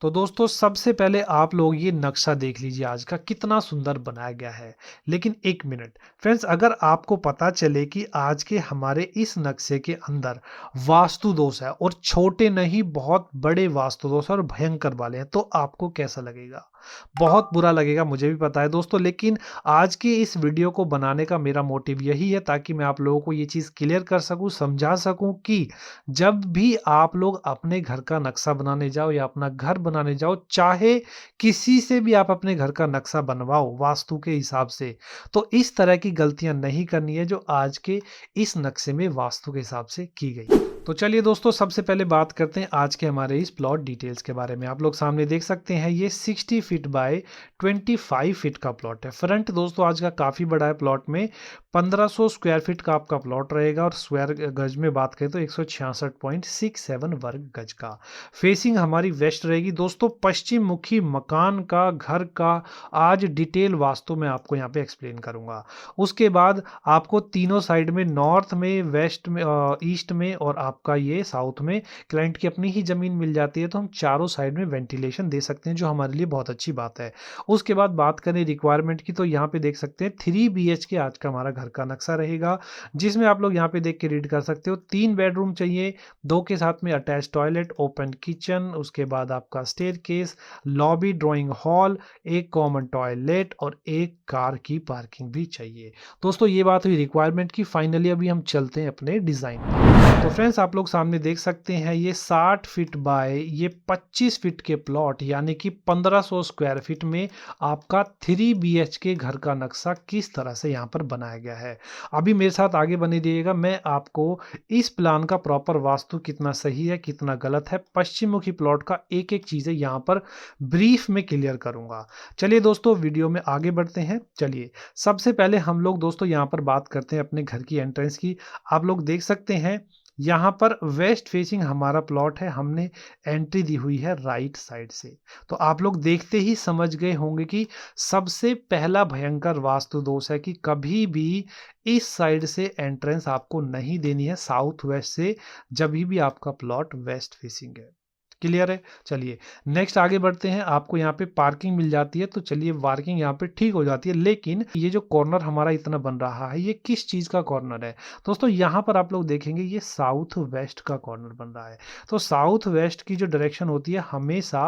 तो दोस्तों सबसे पहले आप लोग ये नक्शा देख लीजिए आज का कितना सुंदर बनाया गया है। लेकिन एक मिनट फ्रेंड्स, अगर आपको पता चले कि आज के हमारे इस नक्शे के अंदर वास्तु दोष है और छोटे नहीं बहुत बड़े वास्तु दोष और भयंकर वाले हैं, तो आपको कैसा लगेगा? बहुत बुरा लगेगा, मुझे भी पता है दोस्तों। लेकिन आज की इस वीडियो को बनाने का मेरा मोटिव यही है ताकि मैं आप लोगों को ये चीज़ क्लियर कर सकूं, समझा सकूं कि जब भी आप लोग अपने घर का नक्शा बनाने जाओ या अपना घर बनाने जाओ, चाहे किसी से भी आप अपने घर का नक्शा बनवाओ वास्तु के हिसाब से, तो इस तरह की गलतियां नहीं करनी है जो आज के इस नक्शे में वास्तु के हिसाब से की गई। तो चलिए दोस्तों, सबसे पहले बात करते हैं आज के हमारे इस प्लॉट डिटेल्स के बारे में। आप लोग सामने देख सकते हैं ये 60 फीट बाय 25 फीट का प्लॉट है। फ्रंट दोस्तों आज का काफ़ी बड़ा है। प्लॉट में 1500 स्क्वायर फीट का आपका प्लॉट रहेगा और स्क्वायर गज में बात करें तो 166.67 वर्ग गज का। फेसिंग हमारी वेस्ट रहेगी दोस्तों। पश्चिम मुखी मकान का, घर का आज डिटेल वास्तु में आपको यहाँ पे एक्सप्लेन करूंगा। उसके बाद आपको तीनों साइड में, नॉर्थ में, वेस्ट में, ईस्ट में और आपका ये साउथ में क्लाइंट की अपनी ही जमीन मिल जाती है, तो हम चारों साइड में वेंटिलेशन दे सकते हैं, जो हमारे लिए बहुत अच्छी बात है। उसके बाद बात करें रिक्वायरमेंट की, तो यहाँ पे देख सकते हैं 3 BHK आज का हमारा घर का नक्शा रहेगा, जिसमें आप लोग यहाँ पे देख के रीड कर सकते हो। 3 बेडरूम चाहिए, 2 के साथ में अटैच टॉयलेट, ओपन किचन, उसके बाद आपका स्टेयरकेस, लॉबी, ड्राइंग हॉल, एक कॉमन टॉयलेट और एक कार की पार्किंग भी चाहिए। दोस्तों ये बात हुई रिक्वायरमेंट की। फाइनली अभी हम चलते हैं अपने डिजाइन पर। तो फ्रेंड्स आप लोग सामने देख सकते हैं ये 60 फीट बाय ये 25 फीट के प्लॉट यानी कि 1500 स्क्वायर फीट में आपका 3 BHK घर का नक्शा किस तरह से यहाँ पर बनाया गया है। अभी मेरे साथ आगे बने रहिएगा, मैं आपको इस प्लान का प्रॉपर वास्तु कितना सही है कितना गलत है, पश्चिम मुखी प्लॉट का एक एक चीजें यहाँ पर ब्रीफ में क्लियर करूंगा। चलिए दोस्तों वीडियो में आगे बढ़ते हैं। चलिए सबसे पहले हम लोग दोस्तों यहाँ पर बात करते हैं अपने घर की एंट्रेंस की। आप लोग देख सकते हैं यहाँ पर वेस्ट फेसिंग हमारा प्लॉट है। हमने एंट्री दी हुई है राइट साइड से। तो आप लोग देखते ही समझ गए होंगे कि सबसे पहला भयंकर वास्तु दोष है कि कभी भी इस साइड से एंट्रेंस आपको नहीं देनी है, साउथ वेस्ट से, जब भी आपका प्लॉट वेस्ट फेसिंग है। क्लियर है? चलिए नेक्स्ट आगे बढ़ते हैं। आपको यहाँ पे पार्किंग मिल जाती है, तो चलिए पार्किंग यहाँ पे ठीक हो जाती है। लेकिन ये जो कॉर्नर हमारा इतना बन रहा है, ये किस चीज का कॉर्नर है दोस्तों? यहाँ पर आप लोग देखेंगे ये साउथ वेस्ट का कॉर्नर बन रहा है। तो साउथ वेस्ट की जो डायरेक्शन होती है हमेशा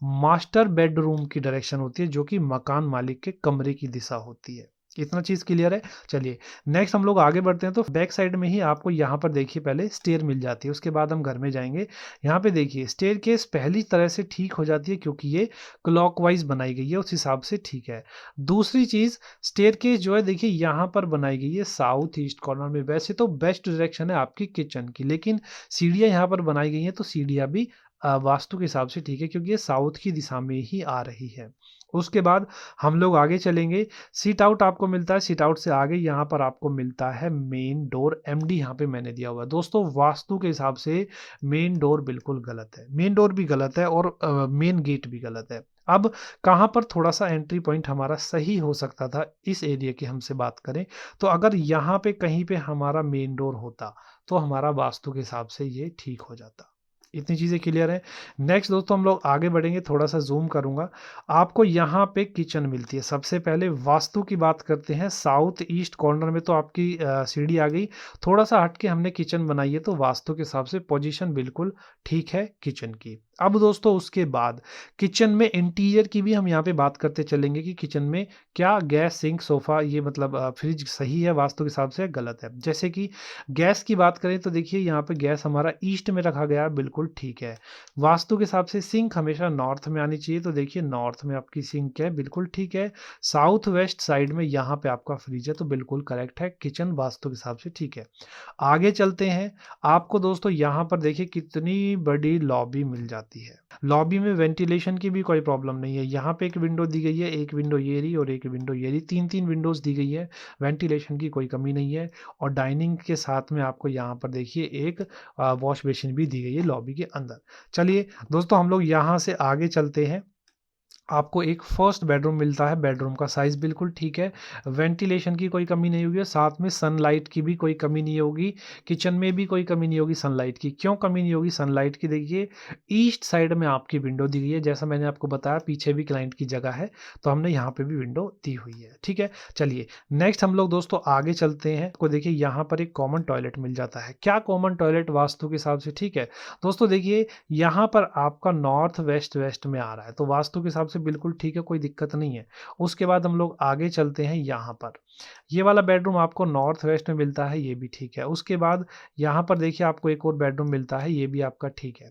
मास्टर बेडरूम की डायरेक्शन होती है, जो कि मकान मालिक के कमरे की दिशा होती है। इतना चीज क्लियर है? चलिए नेक्स्ट हम लोग आगे बढ़ते हैं। तो बैक साइड में ही आपको यहाँ पर देखिए पहले स्टेयर मिल जाती है, उसके बाद हम घर में जाएंगे। यहाँ पे देखिए स्टेयरकेस पहली तरह से ठीक हो जाती है क्योंकि ये क्लॉकवाइज बनाई गई है, उस हिसाब से ठीक है। दूसरी चीज, स्टेयरकेस जो है देखिए यहाँ पर बनाई गई है साउथ ईस्ट कॉर्नर में। वैसे तो बेस्ट डायरेक्शन है आपकी किचन की, लेकिन सीढ़ियाँ यहाँ पर बनाई गई हैं, तो सीढ़ियाँ भी वास्तु के हिसाब से ठीक है क्योंकि ये साउथ की दिशा में ही आ रही है। उसके बाद हम लोग आगे चलेंगे। सीट आउट आपको मिलता है, सीट आउट से आगे यहाँ पर आपको मिलता है मेन डोर। एमडी यहाँ पे मैंने दिया हुआ है दोस्तों। वास्तु के हिसाब से मेन डोर बिल्कुल गलत है, मेन डोर भी गलत है और मेन गेट भी गलत है। अब कहाँ पर थोड़ा सा एंट्री पॉइंट हमारा सही हो सकता था इस एरिया की हमसे बात करें, तो अगर यहाँ पे कहीं पे हमारा मेन डोर होता तो हमारा वास्तु के हिसाब से ये ठीक हो जाता। इतनी चीज़ें क्लियर है। नेक्स्ट दोस्तों हम लोग आगे बढ़ेंगे, थोड़ा सा जूम करूंगा। आपको यहाँ पे किचन मिलती है। सबसे पहले वास्तु की बात करते हैं। साउथ ईस्ट कॉर्नर में तो आपकी सीढ़ी आ गई, थोड़ा सा हट के हमने किचन बनाई है, तो वास्तु के हिसाब से पोजीशन बिल्कुल ठीक है किचन की। अब दोस्तों उसके बाद किचन में इंटीरियर की भी हम यहाँ पे बात करते चलेंगे कि किचन में क्या गैस, सिंक, सोफा, ये मतलब फ्रिज सही है वास्तु के हिसाब से, गलत है। जैसे कि गैस की बात करें तो देखिए यहाँ पे गैस हमारा ईस्ट में रखा गया है, बिल्कुल ठीक है। वास्तु के हिसाब से सिंक हमेशा नॉर्थ में आनी चाहिए, तो देखिए नॉर्थ में आपकी सिंक है, बिल्कुल ठीक है। साउथ वेस्ट साइड में यहाँ पे आपका फ्रिज है, तो बिल्कुल करेक्ट है। किचन वास्तु के हिसाब से ठीक है। आगे चलते हैं। आपको दोस्तों यहाँ पर देखिए कितनी बड़ी लॉबी मिल जाती है। लॉबी में वेंटिलेशन की भी कोई प्रॉब्लम नहीं है। यहाँ पे एक विंडो दी गई है, एक विंडो ये रही और एक विंडो ये रही, तीन तीन विंडोज दी गई है। वेंटिलेशन की कोई कमी नहीं है। और डाइनिंग के साथ में आपको यहाँ पर देखिए एक वॉश बेसिन भी दी गई है लॉबी के अंदर। चलिए दोस्तों हम लोग यहाँ से आगे चलते हैं। आपको एक फर्स्ट बेडरूम मिलता है, बेडरूम का साइज़ बिल्कुल ठीक है, वेंटिलेशन की कोई कमी नहीं होगी, साथ में सनलाइट की भी कोई कमी नहीं होगी, किचन में भी कोई कमी नहीं होगी सनलाइट की। क्यों कमी नहीं होगी सनलाइट की? देखिए, ईस्ट साइड में आपकी विंडो दी गई है, जैसा मैंने आपको बताया पीछे भी क्लाइंट की जगह है, तो हमने यहाँ पे भी विंडो दी हुई है, ठीक है? चलिए, नेक्स्ट हम लोग दोस्तों आगे चलते हैं, को देखिए यहाँ पर एक कॉमन टॉयलेट मिल जाता है। क्या कॉमन टॉयलेट वास्तु के हिसाब से ठीक है? दोस्तों देखिए, यहाँ पर आपका नॉर्थ वेस्ट वेस्ट में आ रहा है, तो वास्तु के हिसाब से बिल्कुल ठीक है, कोई दिक्कत नहीं है। उसके बाद हम लोग आगे चलते हैं यहाँ पर। ये वाला बेडरूम आपको नॉर्थ वेस्ट में मिलता है, ये भी ठीक है। उसके बाद यहाँ पर देखिए आपको एक और बेडरूम मिलता है, ये भी आपका ठीक है।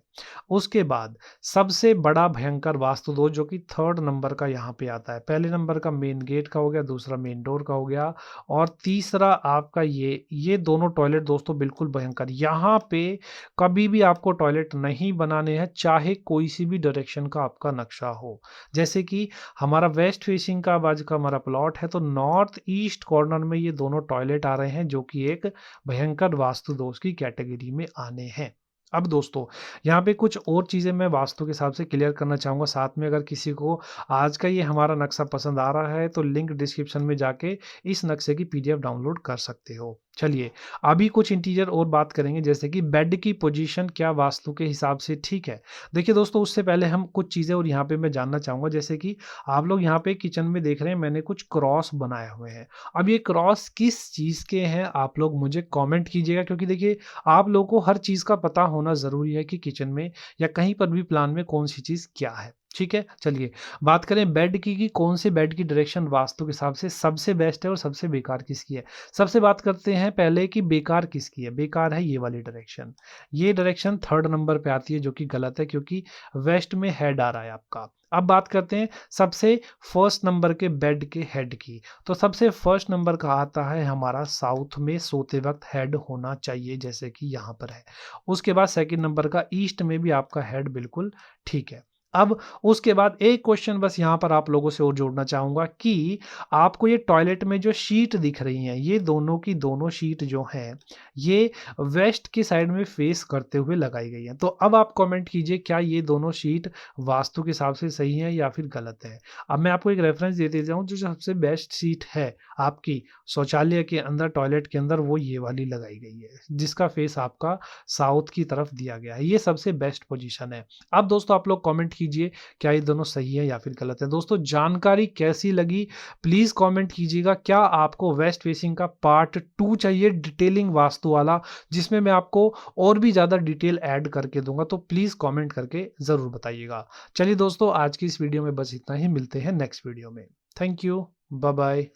उसके बाद सबसे बड़ा भयंकर वास्तु दोष जो कि थर्ड नंबर का यहाँ पे आता है। पहले नंबर का मेन गेट का हो गया, दूसरा मेन डोर का हो गया और तीसरा आपका ये दोनों टॉयलेट दोस्तों बिल्कुल भयंकर। यहाँ पे कभी भी आपको टॉयलेट नहीं बनाने हैं, चाहे कोई सी भी डायरेक्शन का आपका नक्शा हो। जैसे कि हमारा वेस्ट फेसिंग का बाजू का हमारा प्लॉट है, तो नॉर्थ ईस्ट कॉर्नर में ये दोनों टॉयलेट आ रहे हैं, जो कि एक भयंकर वास्तु दोष की कैटेगरी में आने हैं। अब दोस्तों, यहाँ पे कुछ और चीज़ें मैं वास्तु के हिसाब से क्लियर करना चाहूँगा। साथ में अगर किसी को आज का ये हमारा नक्शा पसंद आ रहा है, तो लिंक डिस्क्रिप्शन में जाके इस नक्शे की पीडीएफ डाउनलोड कर सकते हो। चलिए, अभी कुछ इंटीरियर और बात करेंगे, जैसे कि बेड की पोजीशन क्या वास्तु के हिसाब से ठीक है? देखिए दोस्तों, उससे पहले हम कुछ चीज़ें और यहाँ पे मैं जानना चाहूँगा, जैसे कि आप लोग यहाँ पे किचन में देख रहे हैं, मैंने कुछ क्रॉस बनाए हुए हैं। अब ये क्रॉस किस चीज़ के हैं, आप लोग मुझे कमेंट कीजिएगा, क्योंकि देखिए, आप लोगों को हर चीज़ का पता होना ज़रूरी है कि किचन में या कहीं पर भी प्लान में कौन-सी चीज़ क्या है, ठीक है? चलिए, बात करें बेड की कि कौन से बेड की डायरेक्शन वास्तु के हिसाब से सबसे बेस्ट है और सबसे बेकार किसकी है। सबसे बात करते हैं पहले कि बेकार किसकी है। बेकार है ये वाली डायरेक्शन। ये डायरेक्शन थर्ड नंबर पे आती है, जो कि गलत है, क्योंकि वेस्ट में हेड आ रहा है आपका। अब बात करते हैं सबसे फर्स्ट नंबर के बेड के हेड की। तो सबसे फर्स्ट नंबर का आता है हमारा साउथ में सोते वक्त हेड होना चाहिए, जैसे कि यहाँ पर है। उसके बाद सेकंड नंबर का ईस्ट में भी आपका हेड बिल्कुल ठीक है। अब उसके बाद एक क्वेश्चन बस यहाँ पर आप लोगों से और जोड़ना चाहूँगा कि आपको ये टॉयलेट में जो शीट दिख रही हैं, ये दोनों की दोनों शीट जो हैं, ये वेस्ट की साइड में फेस करते हुए लगाई गई हैं। तो अब आप कमेंट कीजिए, क्या ये दोनों शीट वास्तु के हिसाब से सही हैं या फिर गलत है? अब मैं आपको एक रेफरेंस दे देता हूँ, जो सबसे बेस्ट शीट है आपकी शौचालय के अंदर, टॉयलेट के अंदर, वो ये वाली लगाई गई है, जिसका फेस आपका साउथ की तरफ दिया गया है। ये सबसे बेस्ट पोजीशन है। अब दोस्तों आप लोग कमेंट कीजिए, क्या ये दोनों सही है या फिर गलत है? दोस्तों, जानकारी कैसी लगी प्लीज़ कमेंट कीजिएगा। क्या आपको वेस्ट फेसिंग का पार्ट 2 चाहिए डिटेलिंग वास्तु वाला, जिसमें मैं आपको और भी ज़्यादा डिटेल ऐड करके दूँगा, तो प्लीज़ कमेंट करके ज़रूर बताइएगा। चलिए दोस्तों, आज की इस वीडियो में बस इतना ही, मिलते हैं नेक्स्ट वीडियो में। Thank you, bye bye.